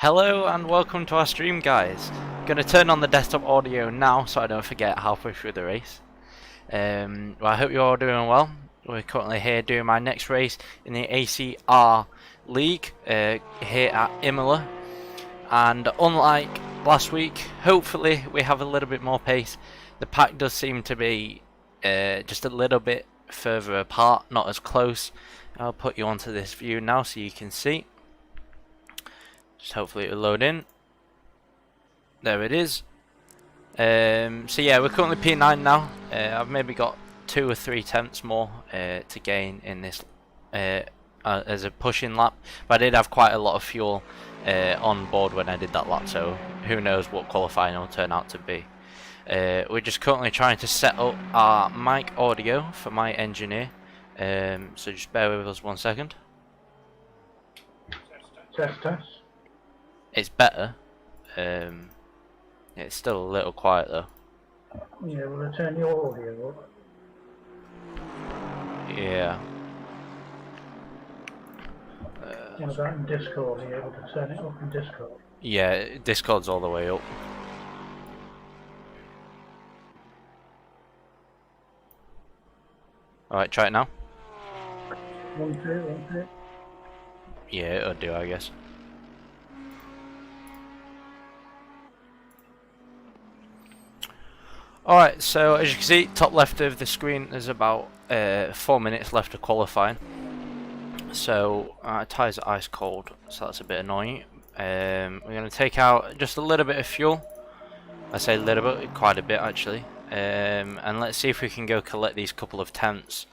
Hello and welcome to our stream, guys. Gonna turn on the desktop audio now so I don't forget halfway through the race. Well, I hope you're all doing well. We're currently here doing my next race in the ACR League here at Imola. And unlike last week, hopefully we have a little bit more pace. The pack does seem to be just a little bit further apart, not as close. I'll put you onto this view now so you can see. Just hopefully it'll load in. There it is. So yeah, we're currently P9 now. I've maybe got 2 or 3 tenths more to gain in this as a pushing lap. But I did have quite a lot of fuel on board when I did that lap, so who knows what qualifying will turn out to be. We're just currently trying to set up our mic audio for my engineer. So just bear with us 1 second. Test. It's better. It's still a little quiet though. Yeah, will it turn your audio up? Yeah. What about in Discord? Are you able to turn it up in Discord? Yeah, Discord's all the way up. Alright, try it now. 1, 2, 1, 2. Yeah, it'll do, I guess. Alright, so as you can see, top left of the screen, there's about 4 minutes left of qualifying. So, tyres are ice cold, so that's a bit annoying. We're going to take out just a little bit of fuel. I say a little bit, quite a bit actually. And let's see if we can go collect these couple of tenths.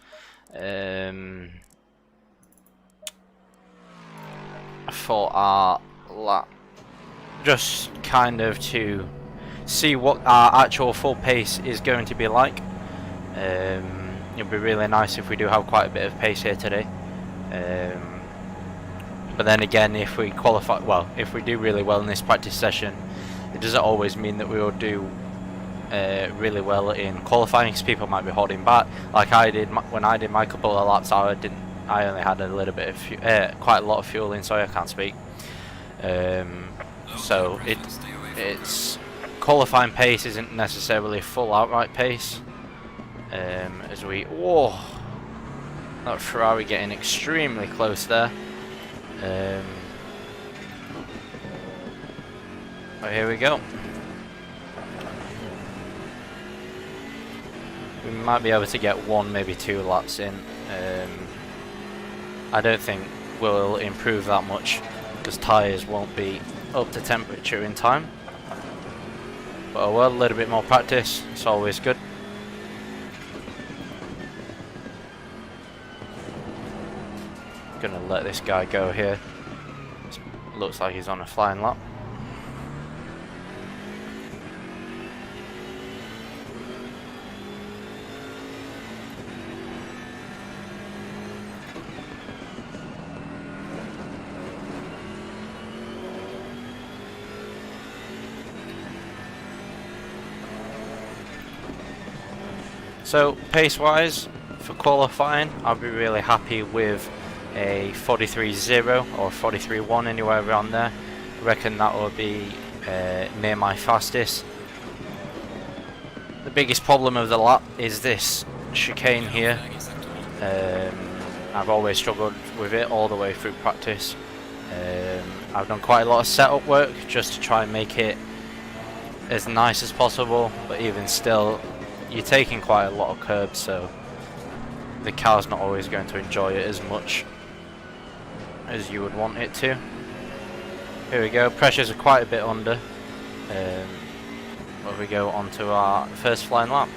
For our lap. Just kind of to see what our actual full pace is going to be like. It'd be really nice if we do have quite a bit of pace here today. But then again, if we qualify, well, if we do really well in this practice session, it doesn't always mean that we will do really well in qualifying, because people might be holding back. Like I did when I did my couple of laps, I only had a little bit of quite a lot of fuel in. Sorry, I can't speak. So it's qualifying pace isn't necessarily full outright pace. As we, whoa, that Ferrari getting extremely close there. But here we go. We might be able to get 1, maybe 2 laps in. I don't think we'll improve that much because tyres won't be up to temperature in time. But oh well, a little bit more practice, it's always good. Gonna let this guy go here. Looks like he's on a flying lap. So pace-wise, for qualifying, I'll be really happy with a 43.0 or 43.1, anywhere around there. I reckon that will be near my fastest. The biggest problem of the lap is this chicane here. I've always struggled with it all the way through practice. I've done quite a lot of setup work just to try and make it as nice as possible, but even still, you're taking quite a lot of curbs, so the car's not always going to enjoy it as much as you would want it to. Here we go, pressures are quite a bit under. But we go on to our first flying lap.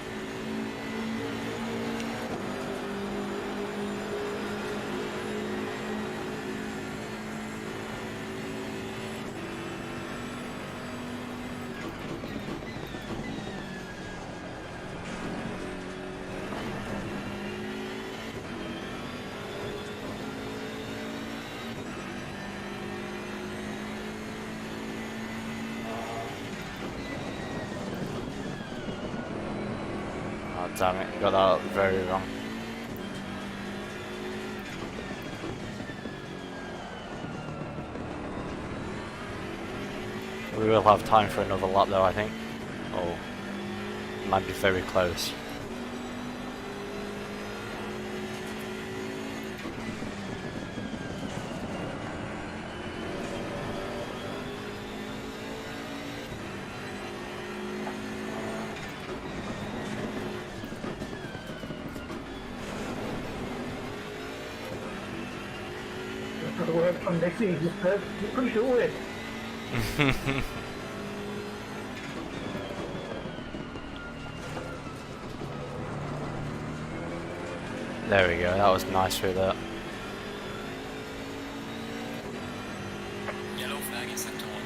Damn it, got that very wrong. We will have time for another lap though, I think. Oh, might be very close. The word from Nicky, you push it away. There we go, that was nice through that. Yellow flag in sector 1.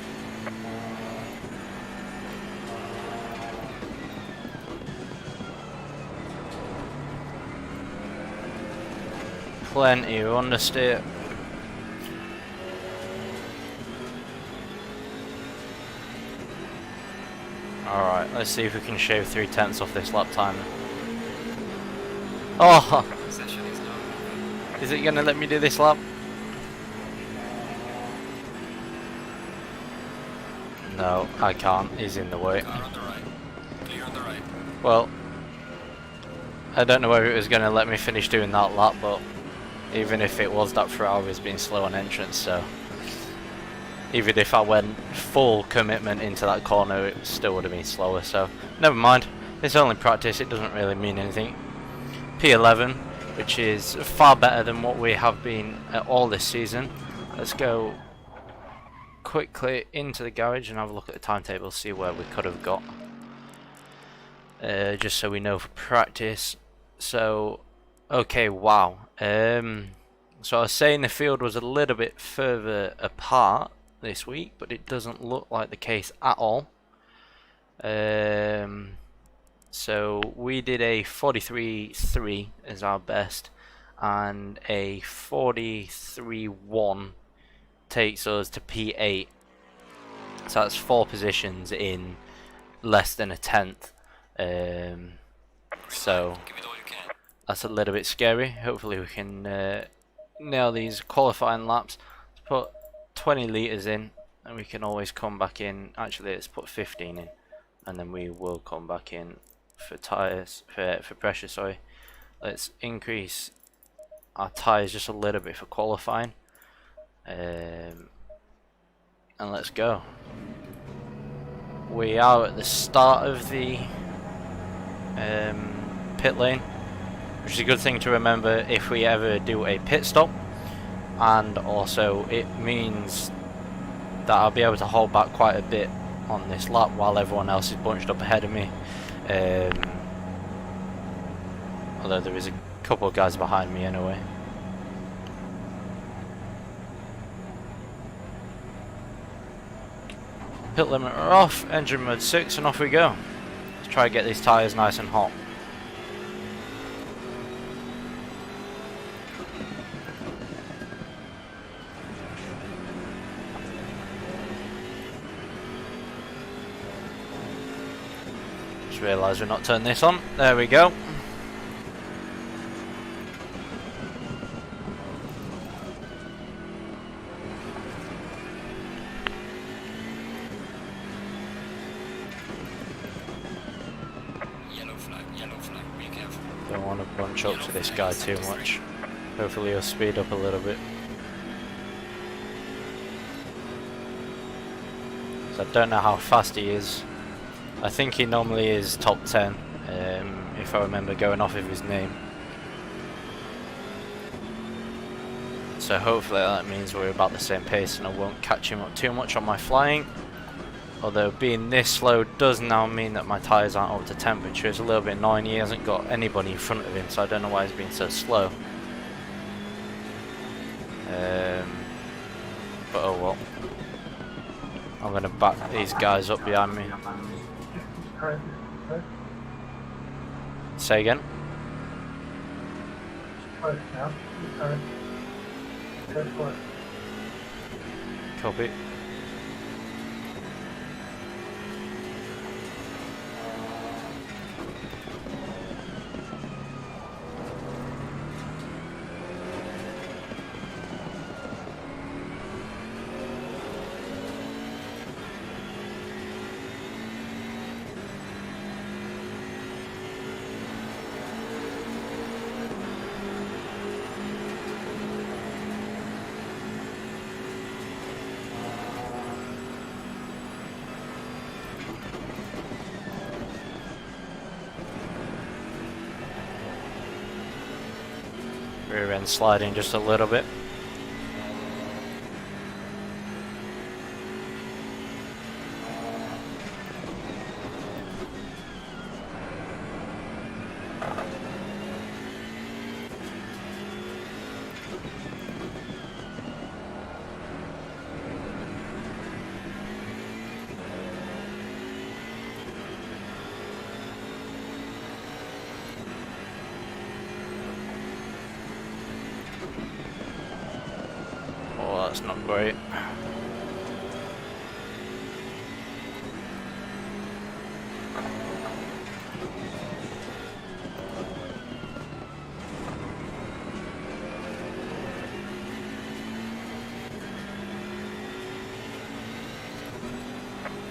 Plenty of understeer. Alright, let's see if we can shave 3/10 off this lap time. Oh! Session is now. Is it gonna let me do this lap? No, I can't. He's in the way. Car on the right. Clear on the right. Well, I don't know whether it was gonna let me finish doing that lap, but even if it was, that Ferrari was being slow on entrance, so even if I went full commitment into that corner, it still would have been slower, so never mind. It's only practice, it doesn't really mean anything. P11, which is far better than what we have been at all this season. Let's go quickly into the garage and have a look at the timetable, see where we could have got. Just so we know for practice. So, okay, wow. So I was saying the field was a little bit further apart this week, but it doesn't look like the case at all. So we did a 43.3 as our best, and a 43.1 takes us to P8. So that's 4 positions in less than a tenth. So Give it all you can. that's a little bit scary. Hopefully we can nail these qualifying laps. Let's put 20 litres in, and we can always come back in. Actually, let's put 15 in, and then we will come back in for tyres, for pressure, sorry. Let's increase our tyres just a little bit for qualifying, and let's go. We are at the start of the pit lane, which is a good thing to remember if we ever do a pit stop, and also it means that I'll be able to hold back quite a bit on this lap while everyone else is bunched up ahead of me. Although there is a couple of guys behind me anyway. Pit limiter off, engine mode 6, and off we go. Let's try to get these tyres nice and hot. Just realised we're not turning this on. There we go. Yellow flag, be careful. Don't want to bunch up to this guy too much. Hopefully he'll speed up a little bit. So I don't know how fast he is. I think he normally is top 10, if I remember going off of his name. So hopefully that means we're about the same pace and I won't catch him up too much on my flying. Although being this slow does now mean that my tyres aren't up to temperature. It's a little bit annoying. He hasn't got anybody in front of him, so I don't know why he's being so slow. But oh well. I'm going to back these guys up behind me. Say again? Copy. Rear end sliding just a little bit. Oh, that's not great.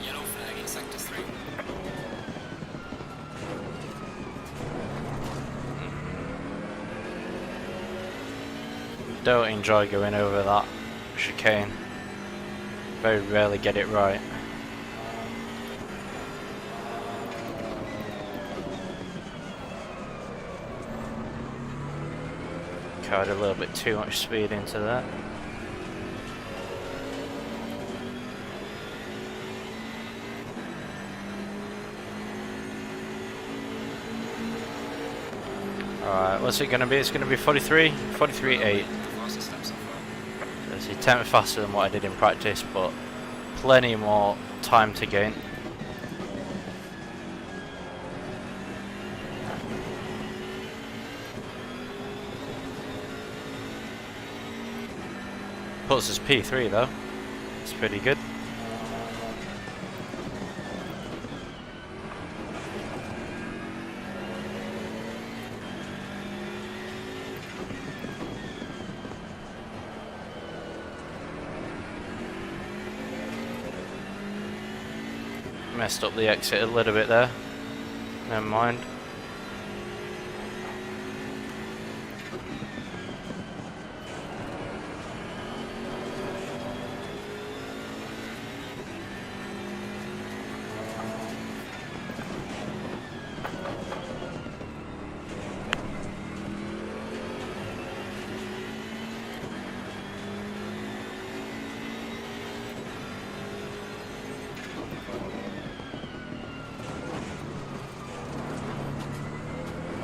Yellow flag in sector 3. Don't enjoy going over that chicane. Very rarely get it right. Carried a little bit too much speed into that. Alright, what's it going to be? It's going to be 43, 43.8. Fastest lap so far. It's 10 faster than what I did in practice, but plenty more time to gain. Puts us P3 though. It's pretty good. Messed up the exit a little bit there. Never mind.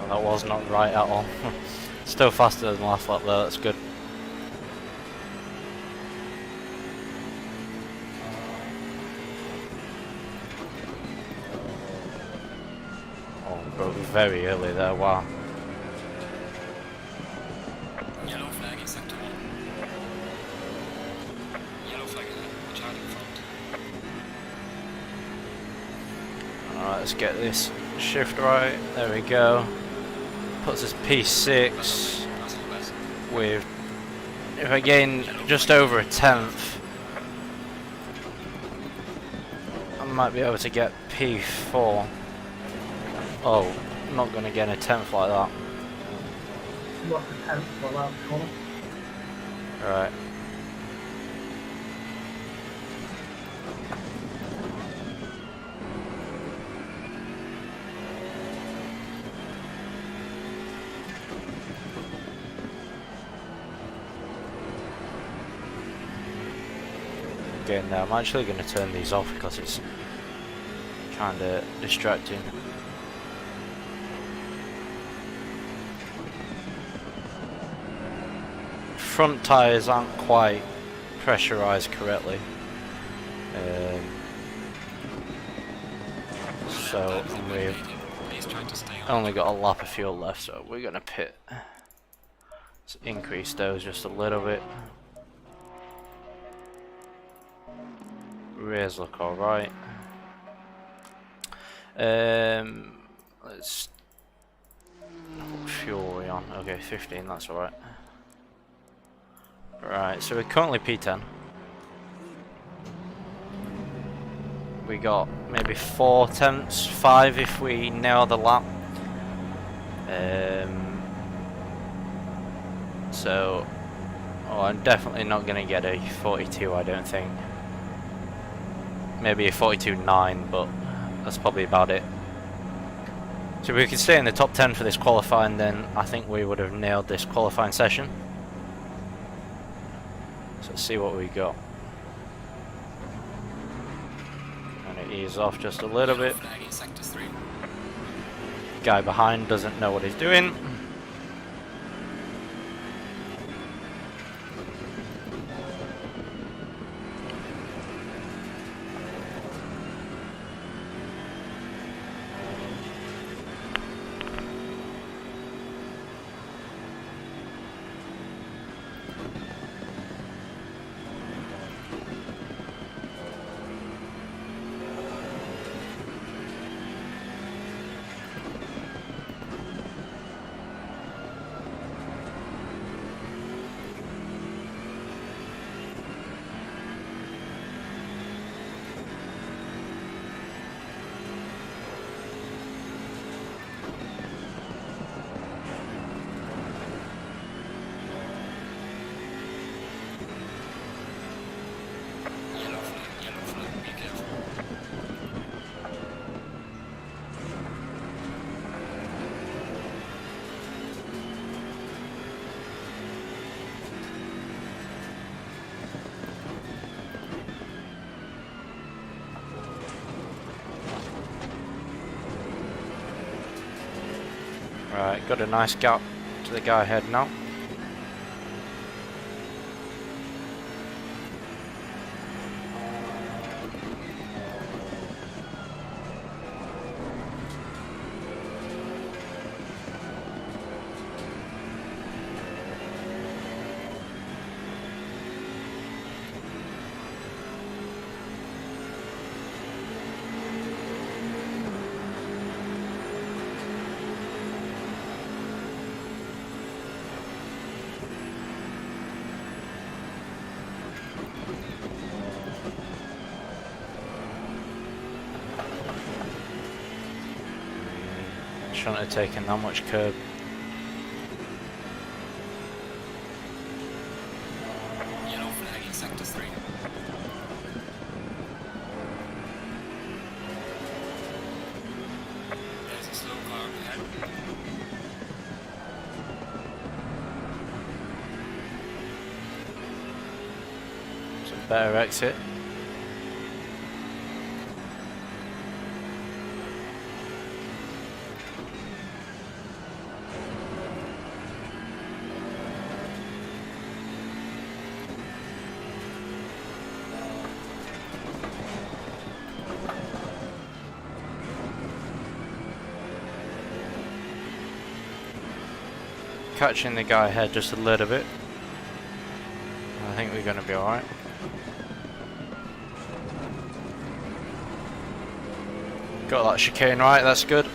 That was not right at all. Still faster than last lap though, that's good. Oh, broke very early there, wow. Yellow flag in sector 1. Yellow flag in child in front. Alright, let's get this shift right. There we go. Puts us P6 That's all best. with, if I gain just over a tenth, I might be able to get P4. Oh, I'm not going to get a tenth like that. Lost a tenth for that corner. Alright. Now I'm actually going to turn these off because it's kind of distracting. Front tyres aren't quite pressurized correctly, so we've Please try to stay on. only got a lap of fuel left, so we're going to pit. Let's increase those just a little bit. Rears look alright. Let's. What fuel are we on? Okay, 15, that's alright. Right, so we're currently P10. We got maybe 4 tenths, 5 if we nail the lap. So, oh, I'm definitely not going to get a 42, I don't think. Maybe a 42.9, but that's probably about it. So if we could stay in the top 10 for this qualifying, then I think we would have nailed this qualifying session. So let's see what we got. And it ease off just a little bit. Flag in sector 3. Guy behind doesn't know what he's doing. Yellow flag, be careful. Right, got a nice gap to the guy ahead now. Shouldn't have taken that much curb. Yellow flag in sector 3. There's a slow car up ahead. It's a better exit. Catching the guy ahead just a little bit. I think we're going to be alright. Got that chicane right, that's good.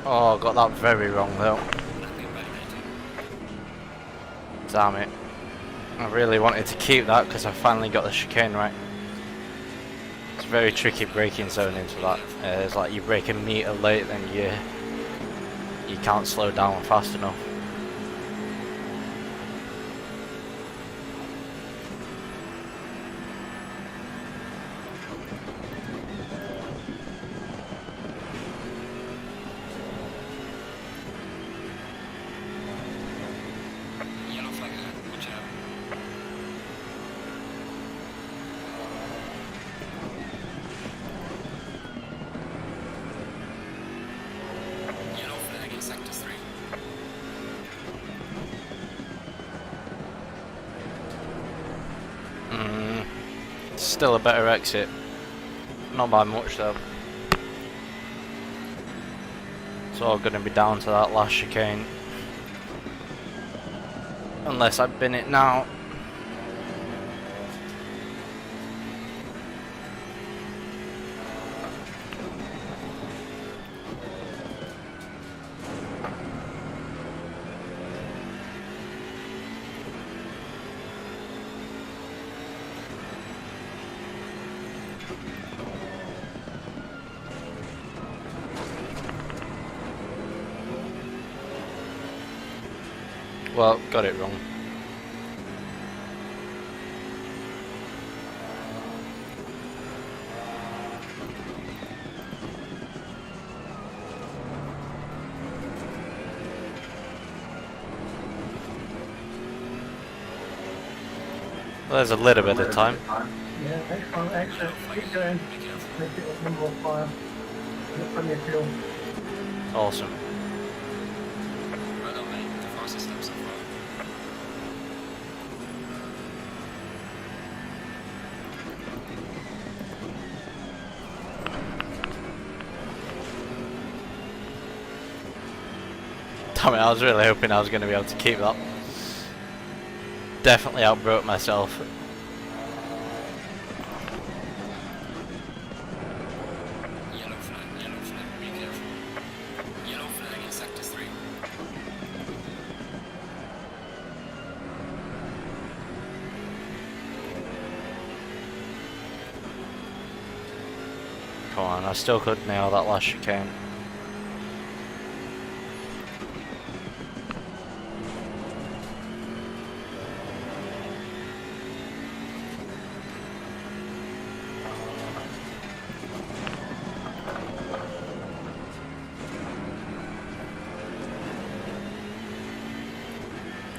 Oh, got that very wrong though. Nothing validated. Damn it. I really wanted to keep that because I finally got the chicane right. It's a very tricky braking zone into that. It's like you brake a meter late, then you can't slow down fast enough. Yellow flag ahead, watch out. Yellow flag in sector 3. Still a better exit. Not by much though. It's all going to be down to that last chicane. Unless I bin it now. Well, got it wrong. Well, there's a little bit of time. Yeah, excellent, excellent. Keep going. Be careful. Make it one more fire. Get plenty of fuel. Awesome. Well done, mate. The fastest lap so far. Damn it, I was really hoping I was going to be able to keep that. Definitely outbroke myself. Yellow flag, be careful. Yellow flag in sector 3. Come on, I still could nail that last chicane.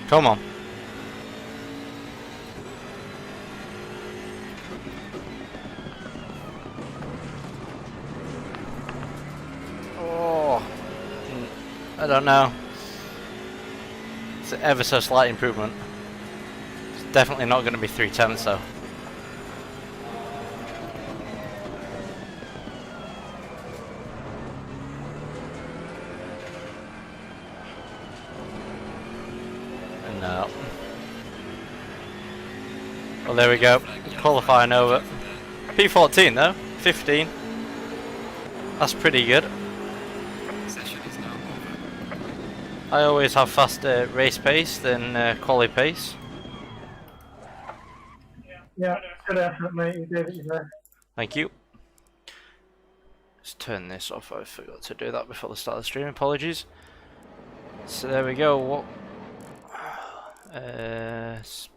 Come on. Oh, I don't know. It's an ever so slight improvement. It's definitely not going to be 3/10 though. No. Well, there we go. Qualifying over. P14 though. 15. That's pretty good. Session is now over. I always have faster race pace than quali pace. Yeah, good effort, mate. You gave it your best. Thank you. Let's turn this off. I forgot to do that before the start of the stream. Apologies. So there we go. What?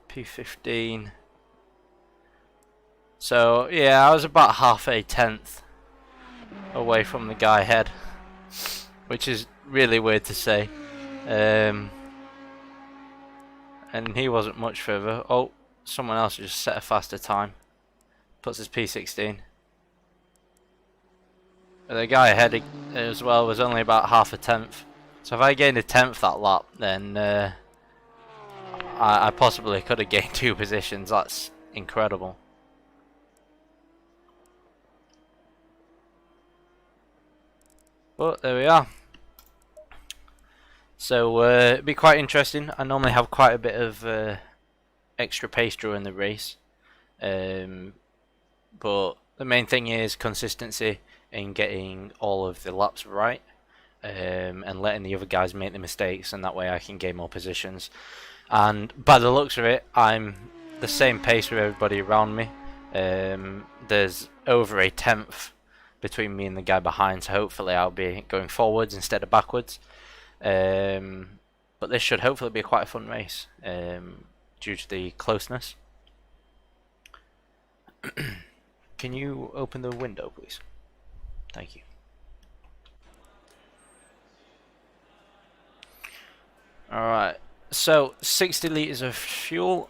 P15. So yeah, I was about half a tenth away from the guy ahead, which is really weird to say. And he wasn't much further. Oh, someone else just set a faster time. Puts his P16. But the guy ahead as well was only about half a tenth. So if I gained a tenth that lap, then I possibly could have gained 2 positions. That's incredible. But there we are. So it'd be quite interesting. I normally have quite a bit of extra pace during the race, but the main thing is consistency in getting all of the laps right, and letting the other guys make the mistakes, and that way I can gain more positions. And by the looks of it, I'm the same pace with everybody around me. There's over a tenth between me and the guy behind, so hopefully I'll be going forwards instead of backwards. But this should hopefully be quite a fun race, due to the closeness. Can you open the window, please? Thank you. Alright, so 60 litres of fuel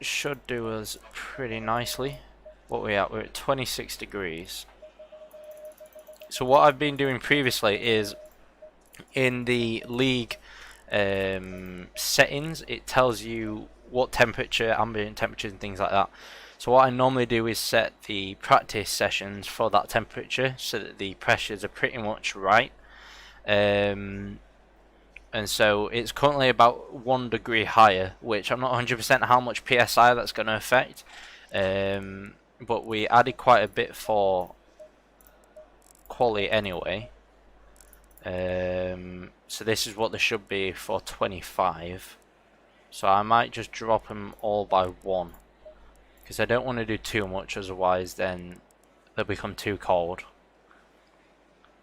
should do us pretty nicely. What are we at? We're at 26 degrees. So what I've been doing previously is in the league settings, it tells you what temperature, ambient temperatures and things like that. So what I normally do is set the practice sessions for that temperature so that the pressures are pretty much right. And so it's currently about 1 degree higher, which I'm not 100% how much PSI that's going to affect. But we added quite a bit for quali anyway. So this is what they should be for 25. So I might just drop them all by 1, because I don't want to do too much, otherwise then they'll become too cold.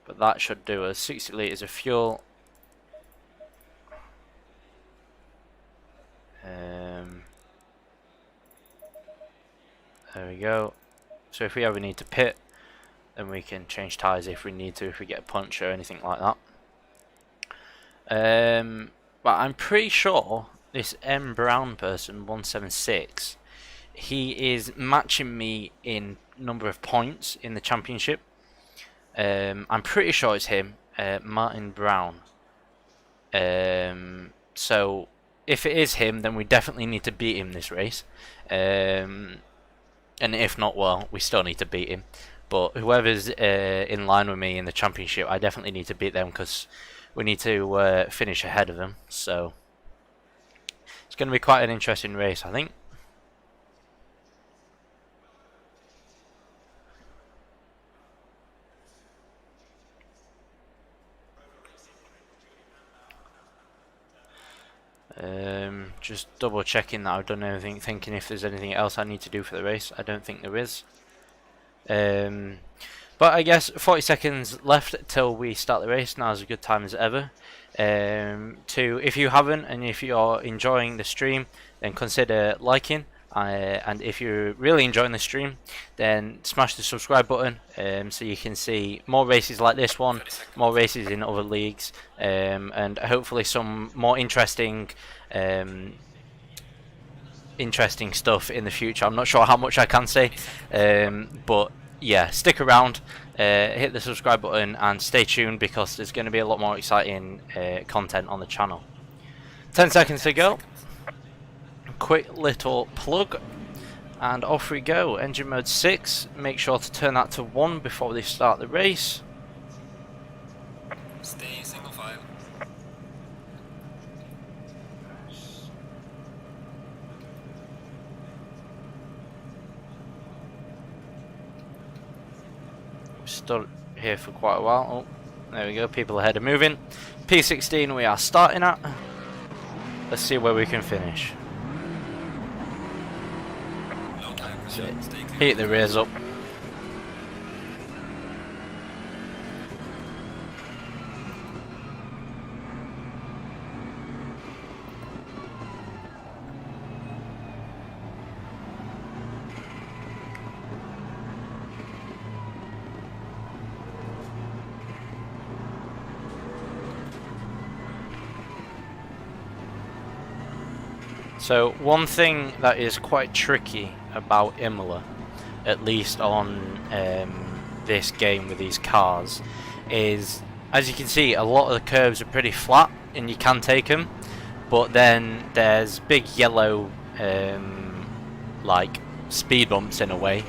But that should do us 60 litres of fuel. There we go. So if we ever need to pit, then we can change tyres if we need to, if we get a punch or anything like that. But I'm pretty sure this M Brown person 176, he is matching me in number of points in the championship. I'm pretty sure it's him, Martin Brown. So if it is him, then we definitely need to beat him this race. And if not, well, we still need to beat him. But whoever's in line with me in the championship, I definitely need to beat them because we need to finish ahead of them. So it's going to be quite an interesting race, I think. Just double checking that I've done everything, thinking if there's anything else I need to do for the race. I don't think there is. But I guess 40 seconds left till we start the race. Now is a good time as ever. If you haven't, and if you're enjoying the stream, then consider liking. And if you're really enjoying the stream, then smash the subscribe button so you can see more races like this one, more races in other leagues, and hopefully some more interesting stuff in the future. I'm not sure how much I can say, but yeah, stick around, hit the subscribe button and stay tuned because there's going to be a lot more exciting content on the channel. 10 seconds to go. Quick little plug and off we go. Engine mode 6, make sure to turn that to 1 before they start the race. Stay single file. Stood here for quite a while. Oh, there we go, people ahead are moving. P16 we are starting at. Let's see where we can finish. Heat the rears up. So one thing that is quite tricky about Imola, at least on this game with these cars, is, as you can see, a lot of the curves are pretty flat and you can take them, but then there's big yellow like speed bumps in a way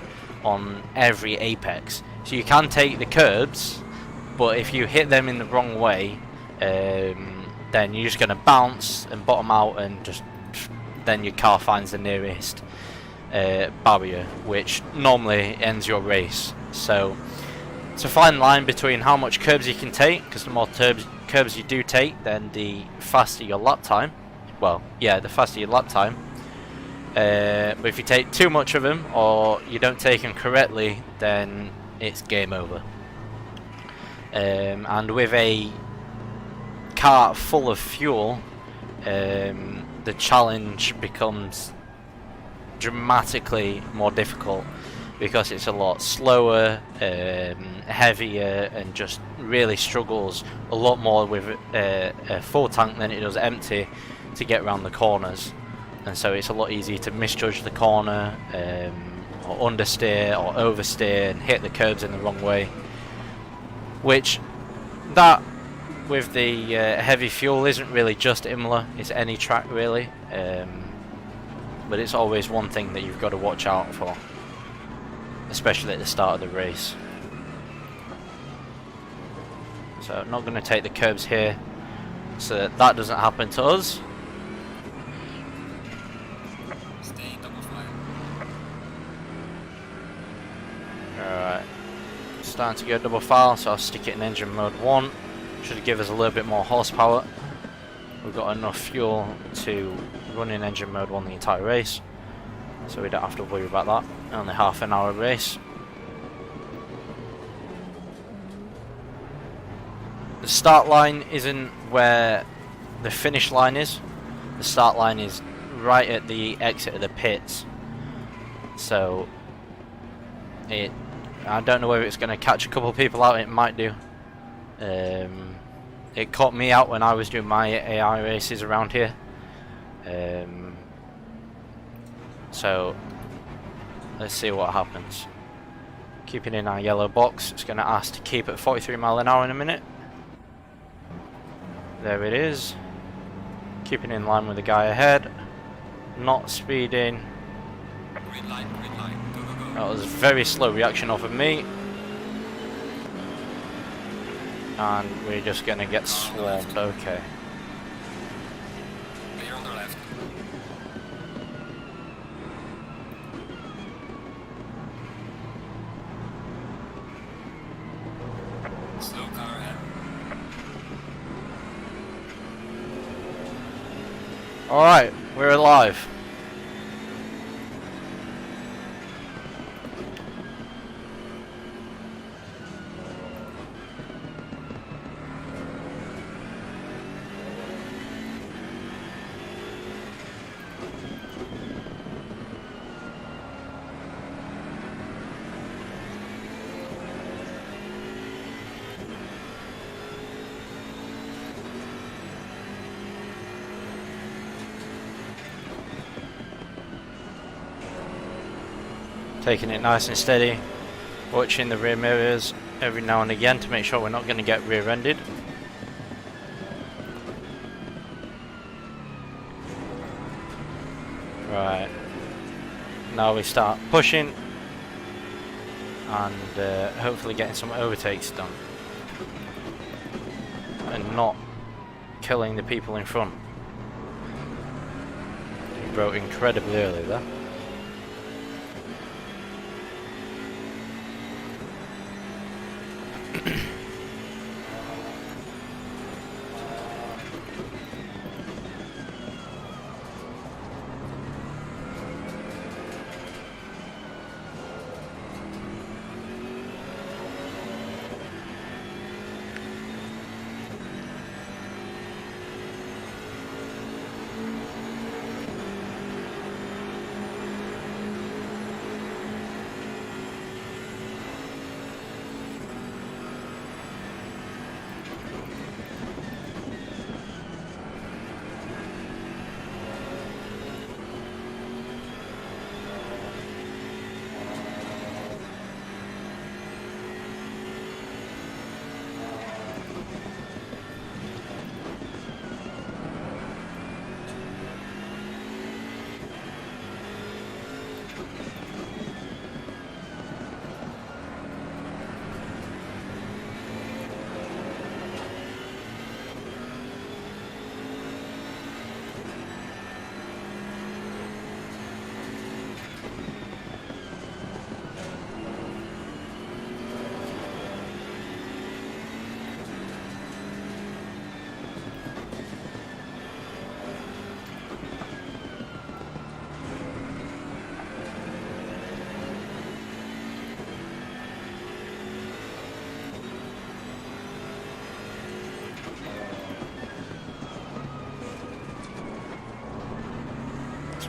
on every apex, so you can take the curbs, but if you hit them in the wrong way, then you're just going to bounce and bottom out, and just then your car finds the nearest barrier, which normally ends your race. So it's a fine line between how much curbs you can take, because the more curbs you do take, then the faster your lap time. Well, yeah, the faster your lap time. But if you take too much of them, or you don't take them correctly, then it's game over. And with a car full of fuel, the challenge becomes dramatically more difficult because it's a lot slower, heavier, and just really struggles a lot more with a full tank than it does empty to get around the corners. And so it's a lot easier to misjudge the corner, or understeer or oversteer and hit the curbs in the wrong way, which that with the heavy fuel isn't really just Imola, it's any track really, but it's always one thing that you've got to watch out for, especially at the start of the race. So I'm not going to take the curbs here so that that doesn't happen to us. Stay double file. Alright, starting to go double file, so I'll stick it in engine mode 1. Should give us a little bit more horsepower. We've got enough fuel to run in engine mode 1 the entire race, so we don't have to worry about that. Only half an hour race. The start line isn't where the finish line is. The start line is right at the exit of the pits. So I don't know whether it's going to catch a couple of people out. It might do. It caught me out when I was doing my AI races around here. So let's see what happens. Keeping in our yellow box, it's going to ask to keep at 43 mile an hour in a minute. There it is. Keeping in line with the guy ahead. Not speeding. Green light, go, go, go. That was a very slow reaction off of me. And we're just going to get swarmed. Okay. Clear on the left. Slow car ahead. Alright, we're alive. Taking it nice and steady, watching the rear mirrors every now and again to make sure we're not going to get rear-ended. Right, now we start pushing and hopefully getting some overtakes done and not killing the people in front. He broke incredibly early there.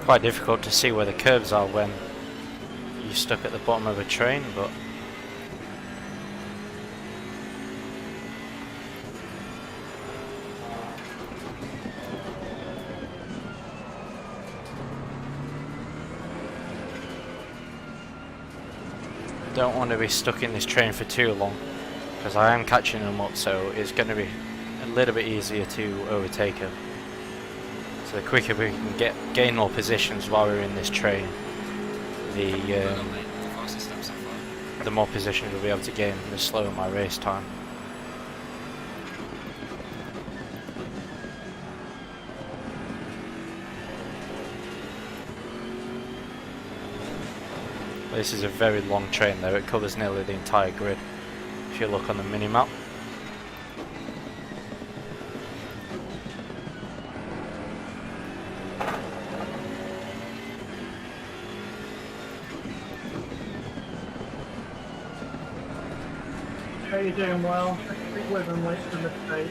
Quite difficult to see where the curves are when you're stuck at the bottom of a train, but don't want to be stuck in this train for too long because I am catching them up, so it's going to be a little bit easier to overtake them. So the quicker we can gain more positions while we're in this train, the more positions we'll be able to gain, the slower my race time. This is a very long train though, it covers nearly the entire grid if you look on the mini-map. Okay, you're doing well. Big with and wait for the mistake.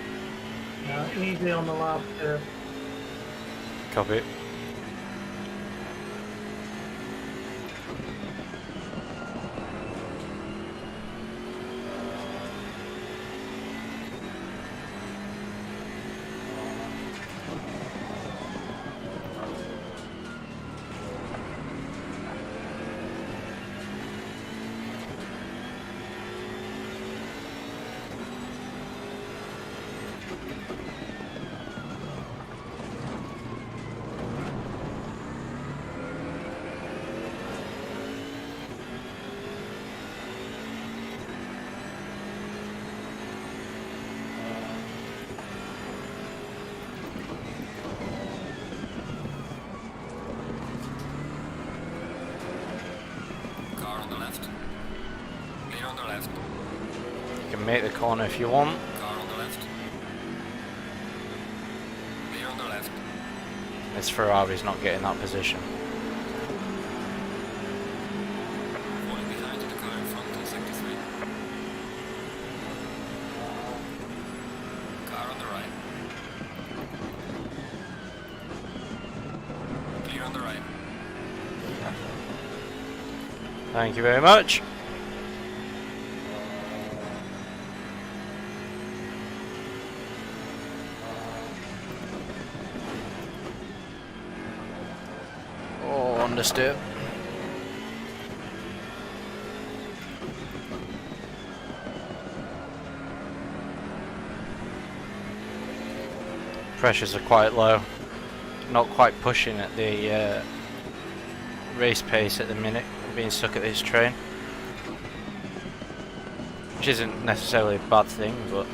Easy on the last curve. Copy. the left. Clear on the left. You can make the corner if you want. Car on the left. Clear on the left. This Ferrari's not getting that position. Falling behind the car in front in sector 3. Car on the right. Clear on the right. Thank you very much. Oh, understood. Pressures are quite low. Not quite pushing at the race pace at the minute. Being stuck at this train, which isn't necessarily a bad thing, but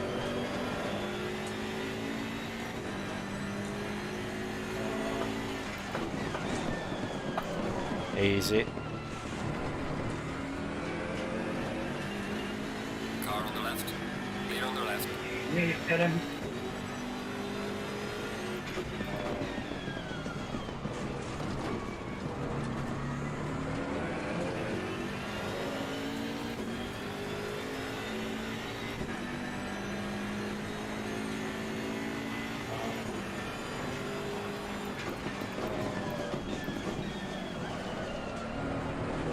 easy. Car on the left. Clear on the left. Yeah, you get him.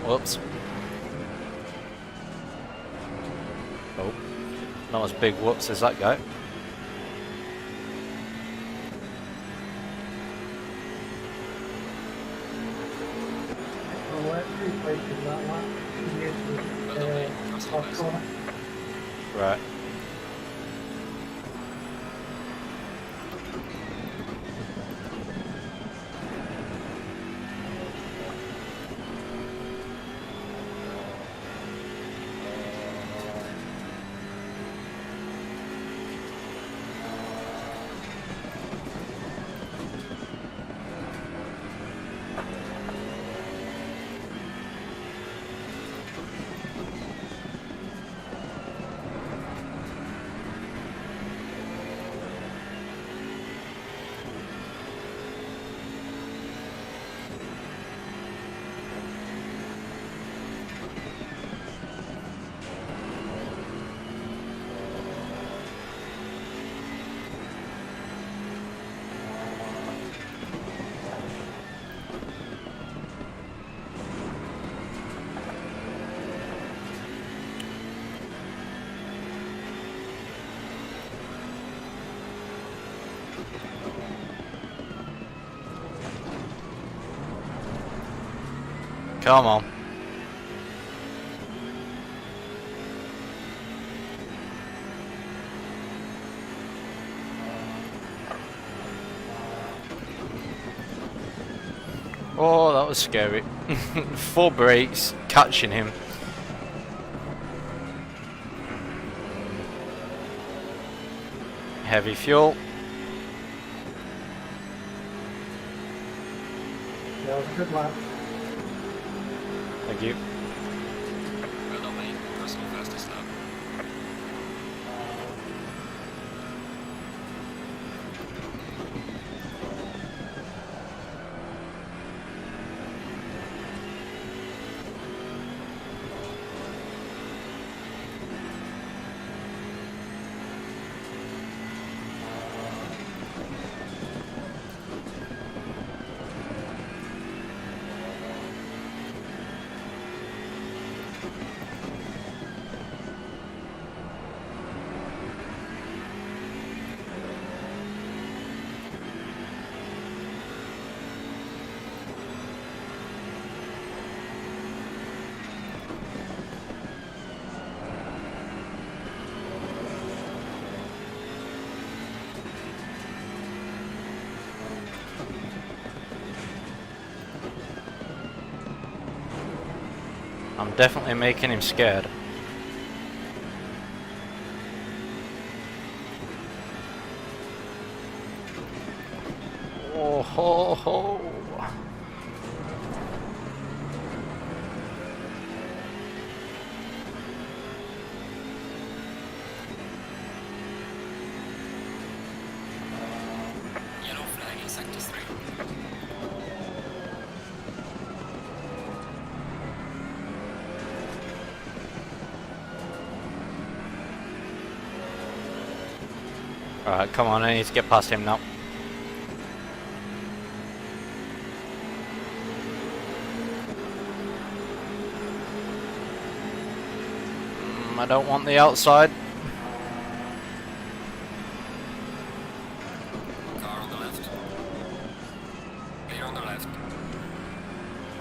Whoops. Oh, not as big whoops as that guy. Well, let's replace that one. Yes, off corner. Right. Come on. Oh, that was scary. 4 brakes, catching him. Heavy fuel. That was a good lap. Thank you. Well done, mate. Personal fastest lap. I'm definitely making him scared. Oh ho ho. into 3. Alright, come on, I need to get past him now. I don't want the outside. Car on the left. Clear on the left.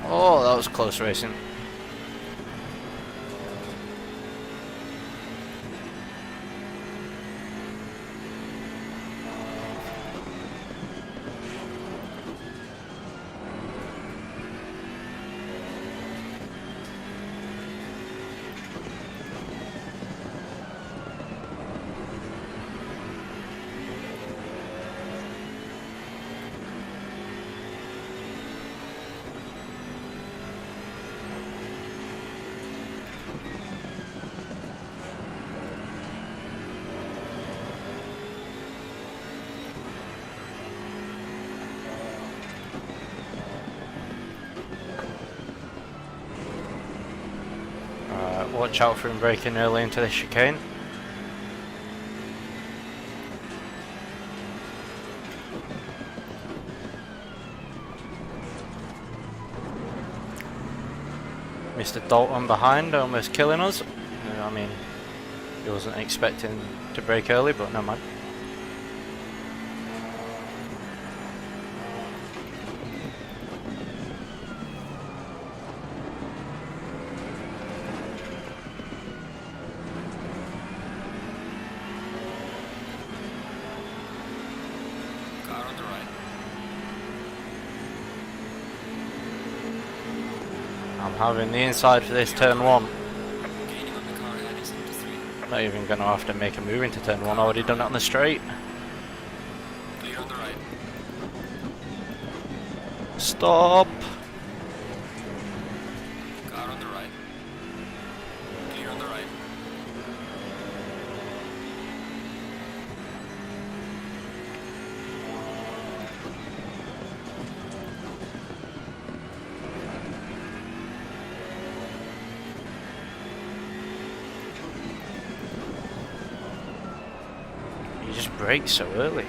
Oh, that was close racing. Watch out for him breaking early into the chicane. Mr. Dalton behind, almost killing us. I mean, he wasn't expecting to break early, but no mind. Car on the right. I'm having the inside for this turn 1. Gaining on the car ahead is into 3. Not even going to have to make a move into turn 1, already done it on the straight. Clear on the right. Stop! Car on the right. Clear on the right. You just brake so early.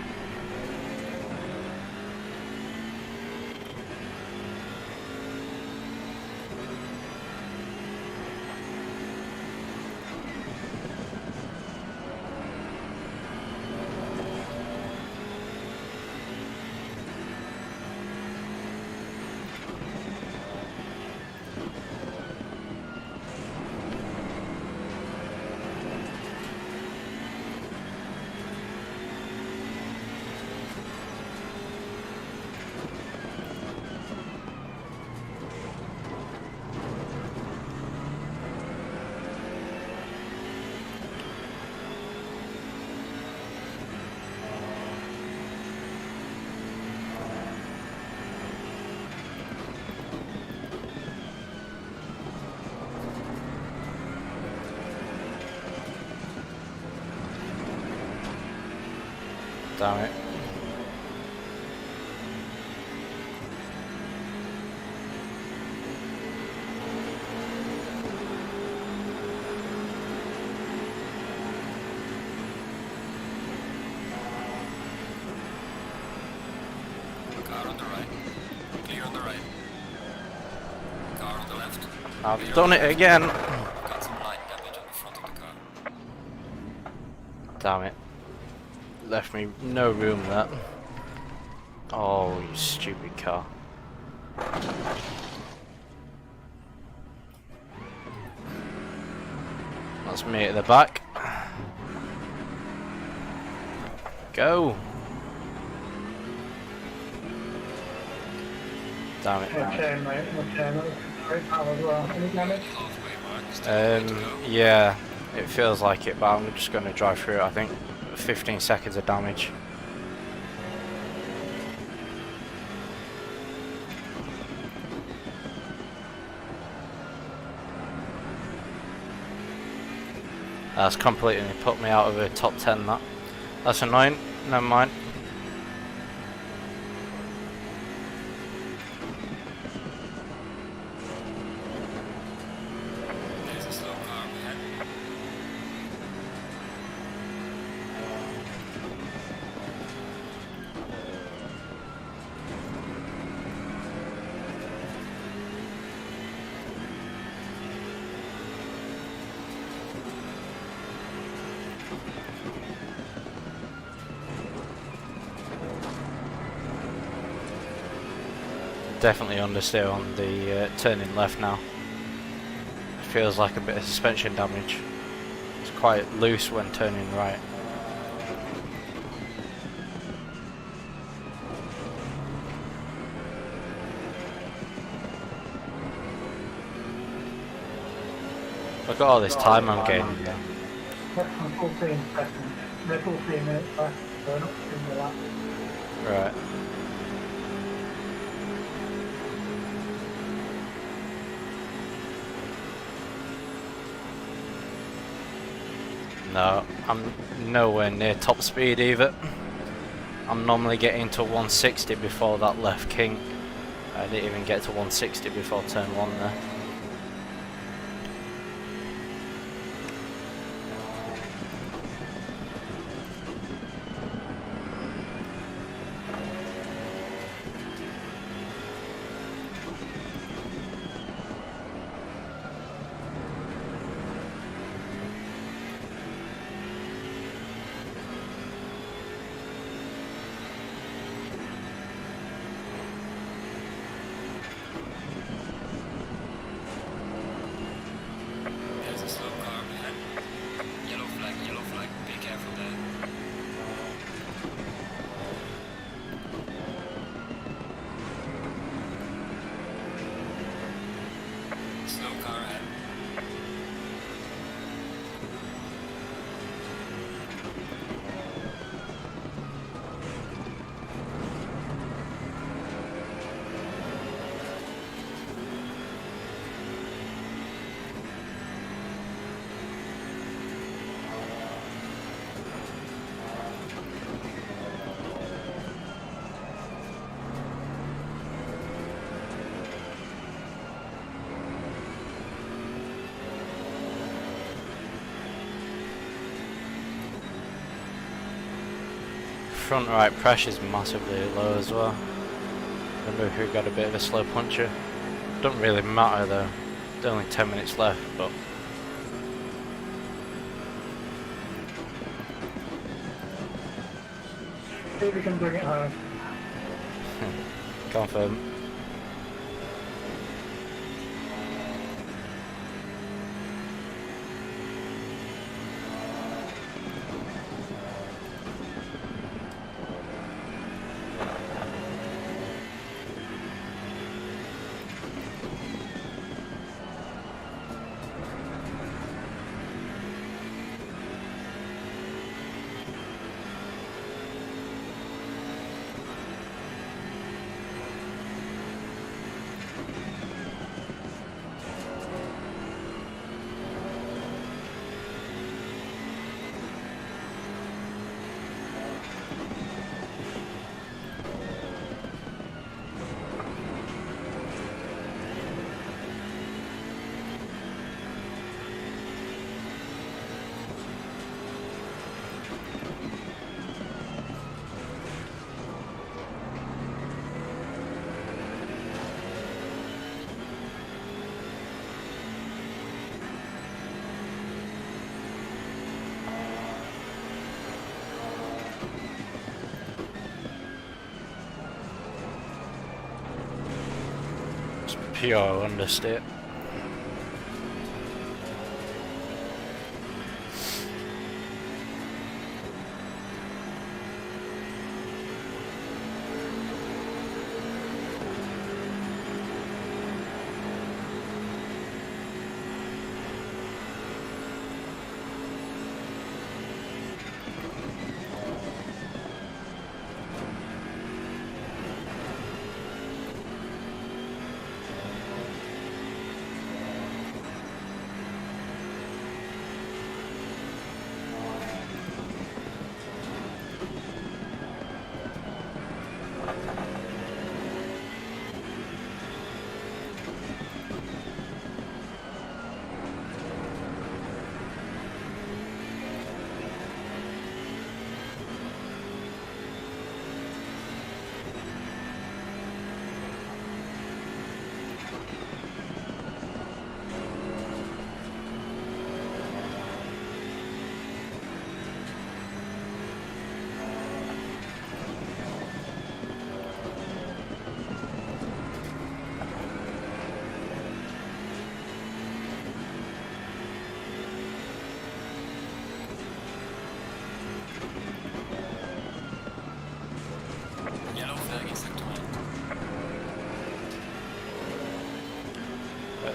Damn it. Car on the right. Clear on the right. Car on the left. I've done it again. Got some light damage on the front of the car. Damn it. Left me no room there. Oh, you stupid car. That's me at the back. Go. Damn it. Okay, mate. Okay, that was a great power as well. Any damage? Halfway mark. Still way to go. Yeah, it feels like it, but I'm just going to drive through it. I think 15 seconds of damage. That's completely put me out of the top 10. That's annoying. Never mind. Definitely understeer on the turning left now. Feels like a bit of suspension damage. It's quite loose when turning right. Look at all this time I'm gaining now. Yep, I'm 14 seconds. They're 14 minutes left, so not in the lap. Right. No, I'm nowhere near top speed either. I'm normally getting to 160 before that left king. I didn't even get to 160 before turn 1 there. There's a slow car behind. Yellow flag, be careful there. Slow car ahead. Front right pressure is massively low as well. Wonder who got a bit of a slow puncher. Doesn't really matter though. There's only 10 minutes left, but See if we can bring it home. confirm. It's pure understeer.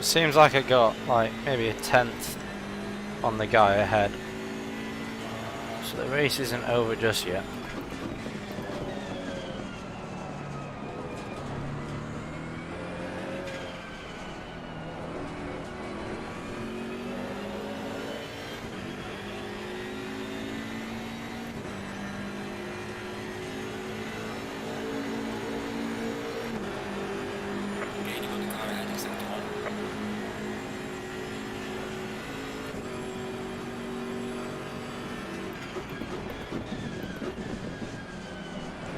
it seems like I got like maybe a tenth on the guy ahead. So the race isn't over just yet. Gaining on the car ahead in sector 1.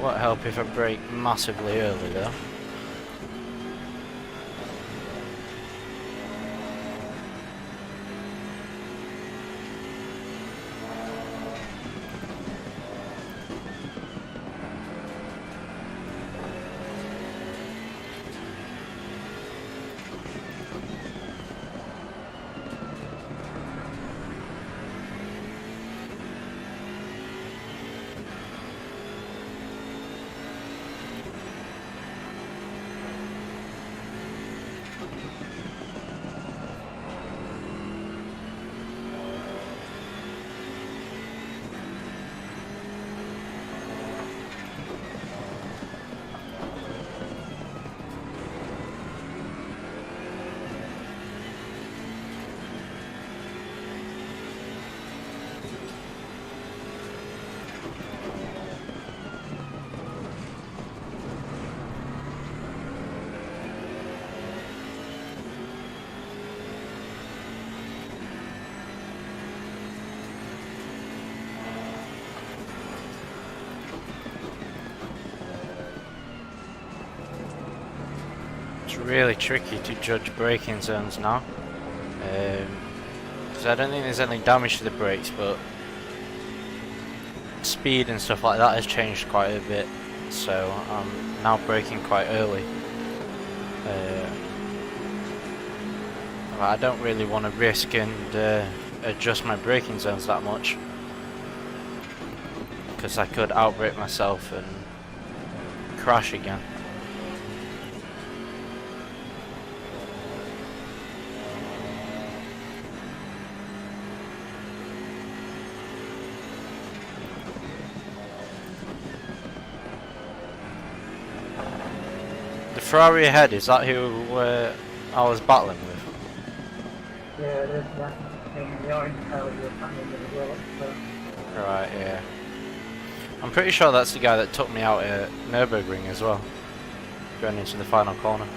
Won't help if I brake massively early though. It's really tricky to judge braking zones now, because I don't think there's any damage to the brakes, but speed and stuff like that has changed quite a bit, so I'm now braking quite early. I don't really want to risk and adjust my braking zones that much, because I could outbrake myself and crash again. The Ferrari ahead, is that who I was battling with? Yeah, it is that. And the orange car you're battling with as well. So. Right, yeah. I'm pretty sure that's the guy that took me out at Nürburgring as well, going into the final corner.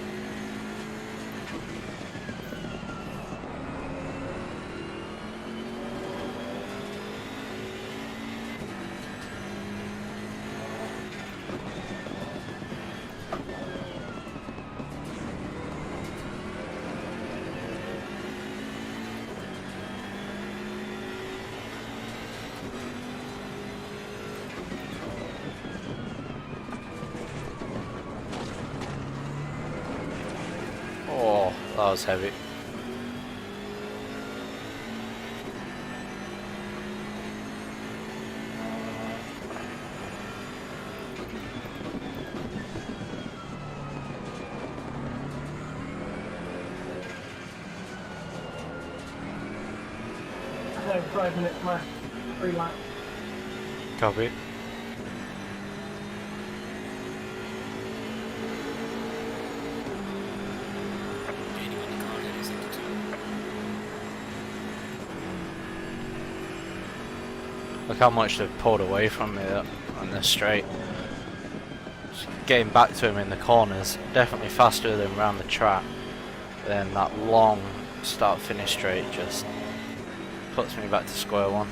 Oh, that was heavy. So 5 minutes left, 3 laps. Copy. Gaining on the car ahead in sector 2. Look how much they've pulled away from me on this straight. Just getting back to him in the corners, definitely faster than around the track. Then that long start-finish straight just puts me back to square one.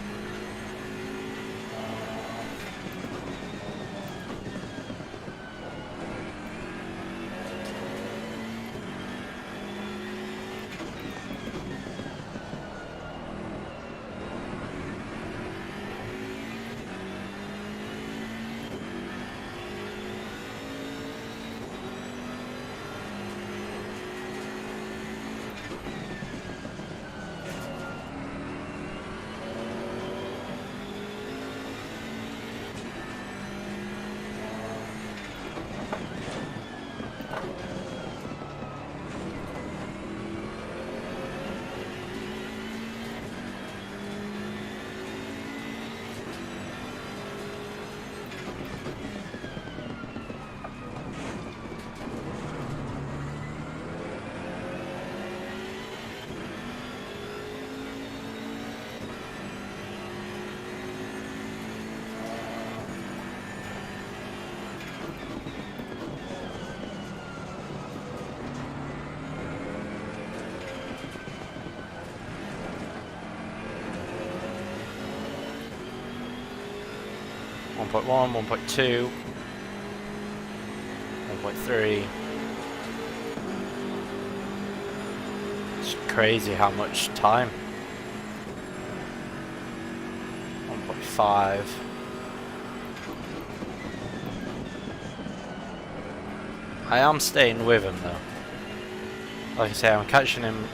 1.1, 1.2, 1.3. It's crazy how much time. 1.5. I am staying with him though. Like I say, I'm catching him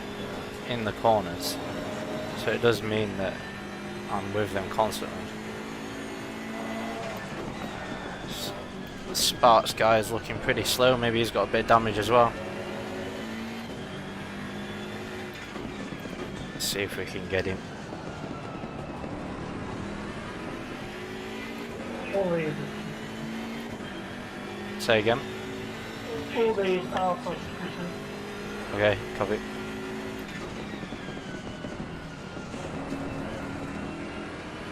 in the corners, so it does mean that I'm with them constantly. The Sparks guy is looking pretty slow. Maybe he's got a bit of damage as well. Let's see if we can get him. Say again. All these are for sufficient. Okay, copy.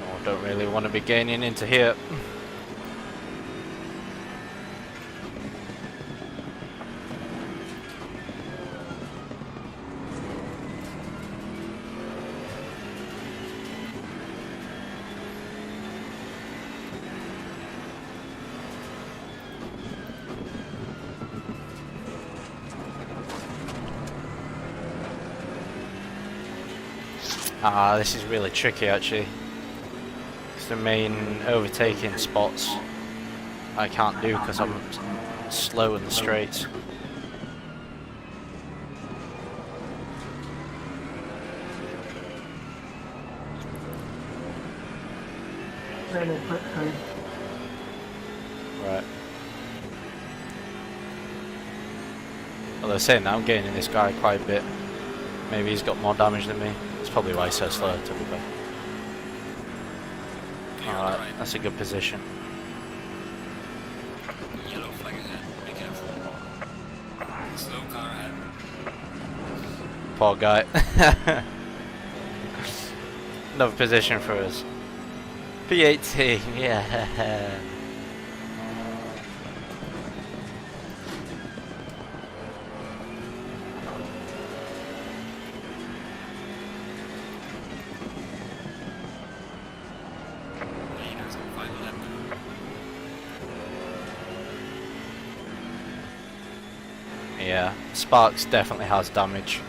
Oh, don't really want to be gaining into here. This is really tricky actually. It's the main overtaking spots I can't do because I'm slow in the straights. Really quickly. Right. Well, they're saying that I'm gaining this guy quite a bit. Maybe he's got more damage than me. That's probably why he's so slow, to be fair. Alright, that's a good position. Yellow flag ahead. Be careful. Slow car ahead. Poor guy. Another position for us. P18, yeah. Yeah, Sparks definitely has damage.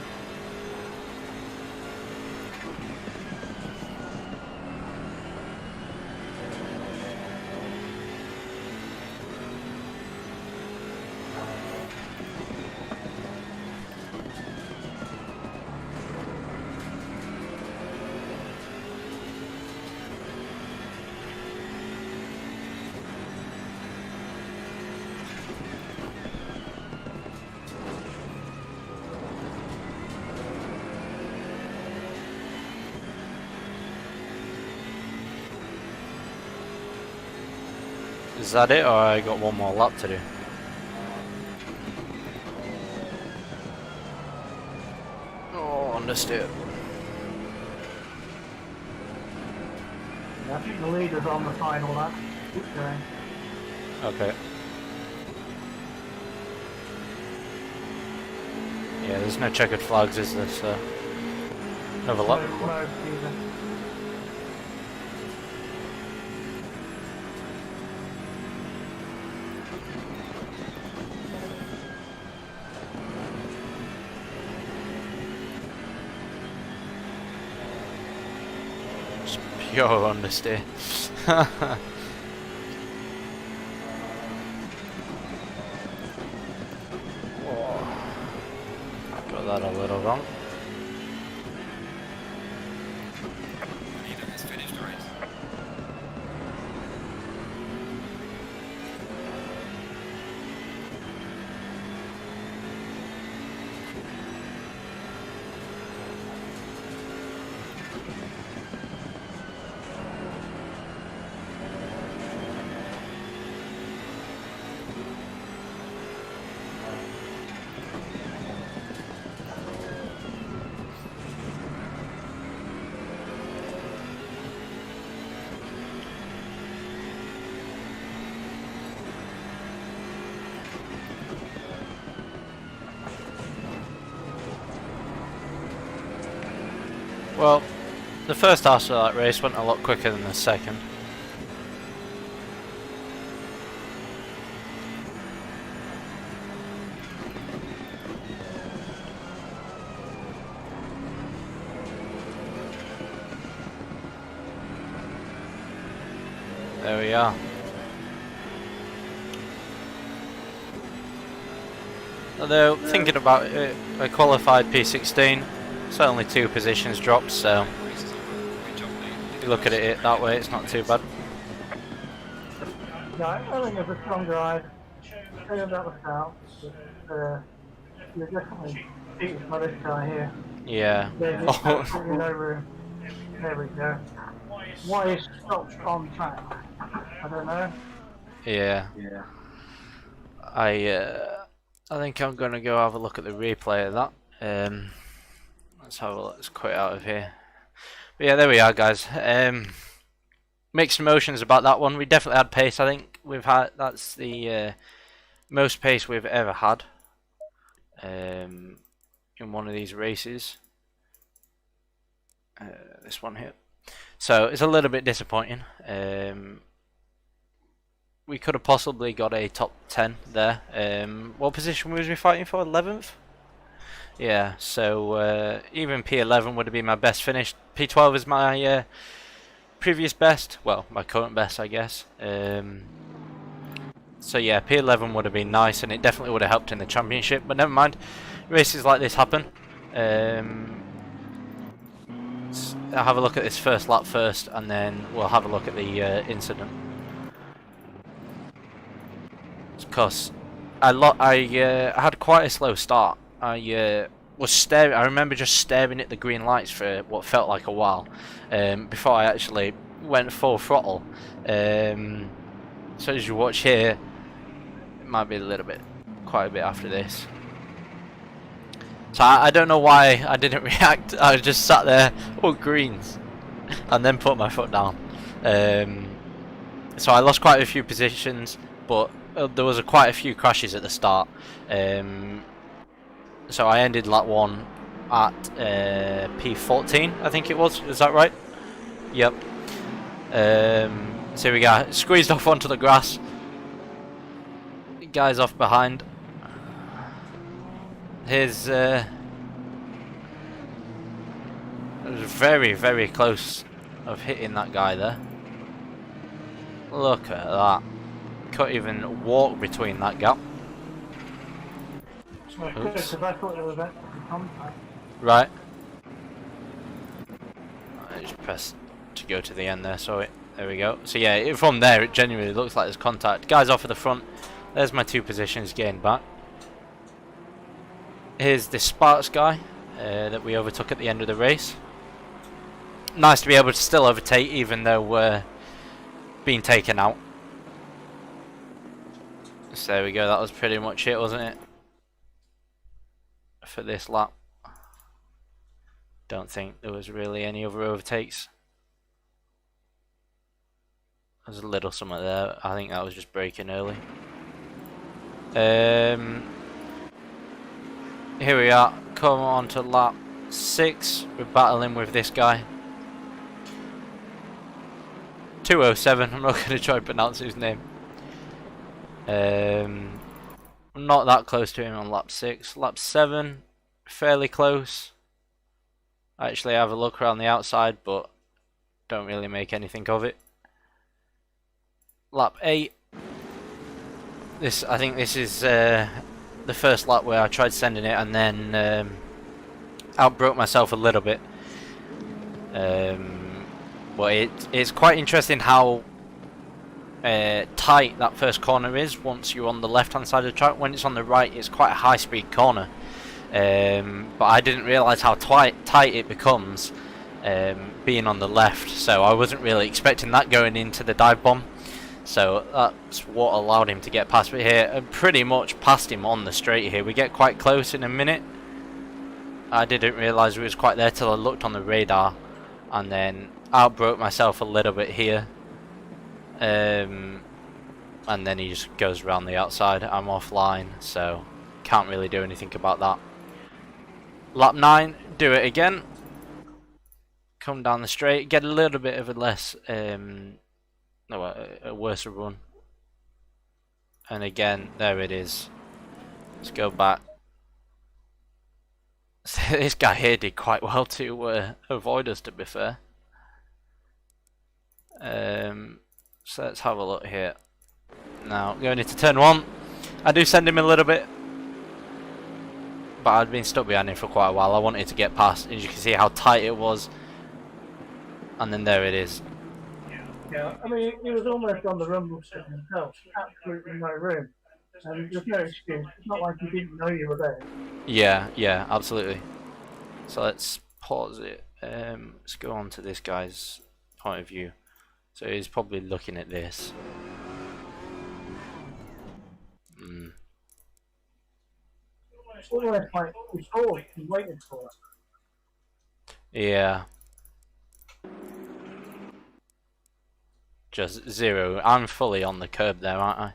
Is that it, or I got one more lap to do? Oh, understood. Yeah, I think the leader's on the final lap. Keep going. Okay. Yeah, there's no checkered flags, is there? So another lap. No, either. Pure understeer. Got that a little wrong. Leader has finished the race. Well, the first half of that race went a lot quicker than the second. there we are. Although, thinking about it, I qualified P16, so only 2 positions dropped, so if you look at it that way, it's not too bad. Yeah, I think it's a strong drive. Say about the south, but you're definitely beaten by this guy here. Yeah. There's absolutely no room. There we go. Why is stopped on track? I don't know. Yeah. I think I'm gonna go have a look at the replay of that. Let's quit out of here. But yeah, there we are, guys. Mixed emotions about that one. We definitely had pace. I think that's the most pace we've ever had in one of these races. This one here. So it's a little bit disappointing. We could have possibly got a top 10 there. What position was we fighting for? 11th? Yeah, so even P11 would have been my best finish. P12 is my previous best. Well, my current best, I guess. So yeah, P11 would have been nice, and it definitely would have helped in the championship. But never mind, races like this happen. I'll have a look at this first lap first, and then we'll have a look at the incident. Because I had quite a slow start. I was staring. I remember just staring at the green lights for what felt like a while before I actually went full throttle. So as you watch here, it might be quite a bit after this. So I don't know why I didn't react. I just sat there, oh greens, and then put my foot down. So I lost quite a few positions, but there was quite a few crashes at the start. So I ended lap 1 at P14, I think it was. Is that right? Yep. So here we go. Squeezed off onto the grass. Guys off behind. It was very, very close of hitting that guy there. Look at that. Couldn't even walk between that gap. Well, good, because I thought there was actually contact. Right. I just pressed to go to the end there, so there we go. So yeah, from there it genuinely looks like there's contact. Guys off at the front. There's my 2 positions gained back. Here's the Sparks guy that we overtook at the end of the race. Nice to be able to still overtake even though we're being taken out. So there we go, that was pretty much it, wasn't it? For this lap. Don't think there was really any other overtakes. There's a little something there. I think that was just braking early. Here we are, come on to lap 6. We're battling with this guy. 207, I'm not going to try and pronounce his name. I'm not that close to him on lap 6. Lap 7, fairly close. I actually have a look around the outside, but don't really make anything of it. Lap 8. I think this is the first lap where I tried sending it and then outbroke myself a little bit. But it's quite interesting how tight that first corner is once you're on the left hand side of the track. When it's on the right, it's quite a high speed corner. But I didn't realise how tight it becomes being on the left, so I wasn't really expecting that going into the dive bomb. So that's what allowed him to get past me here, and pretty much passed him on the straight here. We get quite close in a minute. I didn't realise he was quite there till I looked on the radar, and then outbroke myself a little bit here. And then he just goes around the outside. I'm offline, so can't really do anything about that. Lap 9, do it again. Come down the straight, get a little bit of a worse run. And again, there it is. Let's go back. This guy here did quite well to avoid us, to be fair. Let's So let's have a look here. Now, going into turn 1. I do send him a little bit, but I'd been stuck behind him for quite a while. I wanted to get past, and you can see how tight it was. And then there it is. Yeah, I mean, he was almost on the rumble strip himself. Absolutely no room. And there's no excuse. It's not like he didn't know you were there. Yeah, absolutely. So let's pause it. Let's go on to this guy's point of view. So he's probably looking at this. Almost like he saw it, he waited for it. Yeah. Just zero. I'm fully on the curb there, aren't I?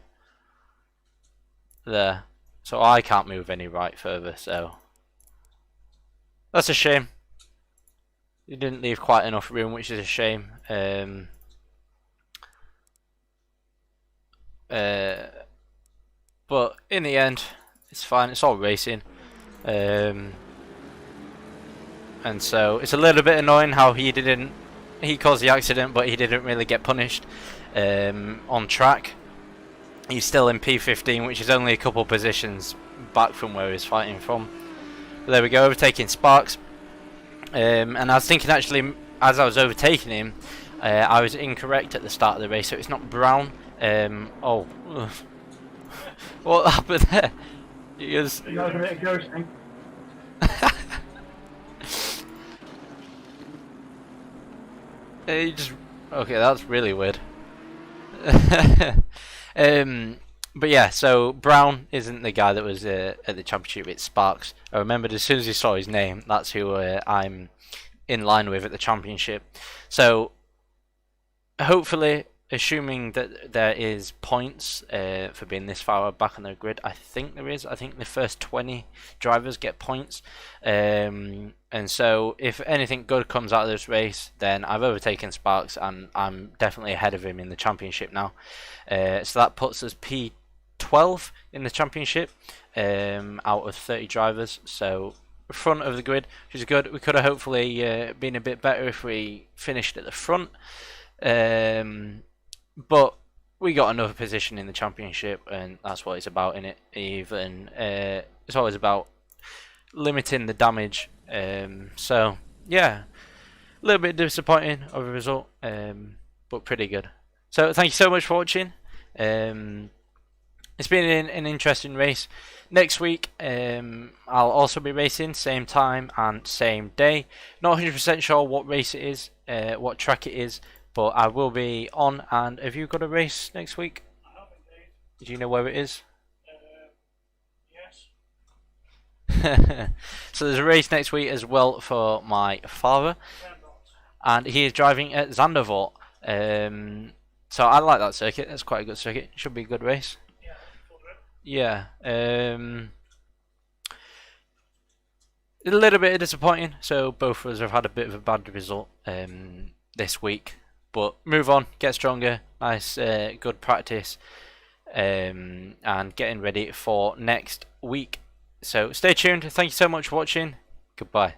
There. So I can't move any right further, so that's a shame. You didn't leave quite enough room, which is a shame. But in the end, it's fine. It's all racing. And so it's a little bit annoying how he caused the accident, but he didn't really get punished on track. He's still in P15, which is only a couple positions back from where he's fighting from. But there we go, overtaking Sparks. And I was thinking, actually, as I was overtaking him, I was incorrect at the start of the race, so it's not Brown. Oh, what happened there? He was... That was a bit of ghosting. He just... Okay, that's really weird. But yeah, so Brown isn't the guy that was at the championship, it's Sparks. I remembered as soon as he saw his name, that's who I'm in line with at the championship. So hopefully, assuming that there is points for being this far back on the grid, I think there is. I think the first 20 drivers get points. And so if anything good comes out of this race, then I've overtaken Sparks and I'm definitely ahead of him in the championship now. So that puts us P12 in the championship out of 30 drivers. So front of the grid, which is good. We could have hopefully been a bit better if we finished at the front. But we got another position in the championship, and that's what it's about, innit? Even it's always about limiting the damage. So yeah, a little bit disappointing of a result, but pretty good. So thank you so much for watching. It's been an interesting race. Next week, I'll also be racing, same time and same day. Not 100% sure what race it is, what track it is, but I will be on. And have you got a race next week? I have indeed. Do you know where it is? Yes. So there's a race next week as well for my father, and he is driving at Zandvoort. So I like that circuit. That's quite a good circuit. Should be a good race. Yeah. A little bit disappointing. So both of us have had a bit of a bad result this week. But move on, get stronger, nice, good practice, and getting ready for next week. So stay tuned. Thank you so much for watching. Goodbye.